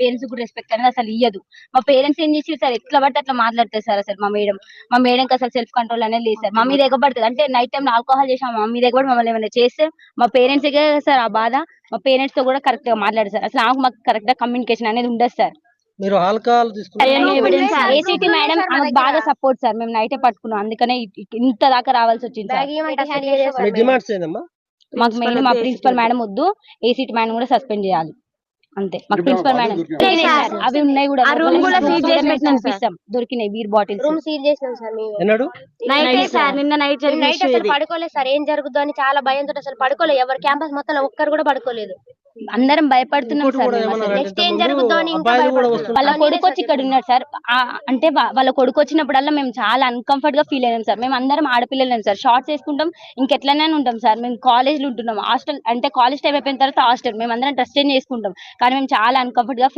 Parents కూడా respect అనేది అసలు ఇయ్యదు. మా పేరెంట్స్ ఏం చేసి సార్ ఎట్లా పడితే అట్లా మాట్లాడతారు సార్. అసలు మా మేడంకి అసలు సెల్ఫ్ కంట్రోల్ అనేది లేదు సార్. మా మీద ఎగబడుతుంది అంటే నైట్ టైం ఆల్కహాల్ చేసాం మా మీద ఎగబడి మమ్మల్ని ఏమైనా చేస్తే మా పేరెంట్స్ సార్ ఆ బాధ. మా పేరెంట్స్ తో కూడా కరెక్ట్ గా మాట్లాడారు సార్. అసలు మాకు కరెక్ట్ గా కమ్యూనికేషన్ అనేది ఉండదు సార్. మీరు ఆల్కహాల్ ఏసీటీ మేడం ఆమెకు బాగా సపోర్ట్ సార్. మేము నైటే పట్టుకున్నాం అందుకనే ఇంత దాకా రావాల్సి వచ్చింది సార్. డిమాండ్స్ ఏందమ్మా? మాకు మెయిన్ మా ప్రిన్సిపల్ మేడం వద్దు, ఏసీటీ మేడం కూడా సస్పెండ్ చేయాలి అంతే. మాకు ప్రిన్సిపల్ మేడం అవి ఉన్నాయి కూడా దొరికినాయి బీర్ బాటిల్స్ రూమ్ సీల్ చేసినాం సార్ మేము. ఎన్నడు? నిన్న నైట్ నైట్ అసలు పడుకోలేదు సార్. ఏం జరుగుతుందో అని చాలా భయంతో అసలు పడుకోలేదు. ఎవరు క్యాంపస్ మొత్తం ఒక్కరు కూడా పడుకోలేదు. అందరం భయపడుతున్నాం సార్. నెక్స్ట్ ఏం జరుగుతుందో అని ఇంకా వాళ్ళ కొడుకు వచ్చి ఇక్కడ ఉన్నాడు సార్. అంటే వాళ్ళ కొడుకు వచ్చినప్పుడల్లా మేము చాలా అన్కంఫర్ట్ గా ఫీల్ అయినాం సార్. మేము అందరం ఆడపిల్లలేం సార్. షార్ట్స్ వేసుకుంటాం, ఇంకెట్లనే ఉంటాం సార్. మేము కాలేజ్ లో ఉంటున్నాం, హాస్టల్ అంటే కాలేజ్ టైం అయిపోయిన తర్వాత హాస్టల్ మేము అందరం డ్రెస్ చేంజ్ చేసుకుంటాం. కానీ మేము చాలా అన్కంఫర్ట్ గా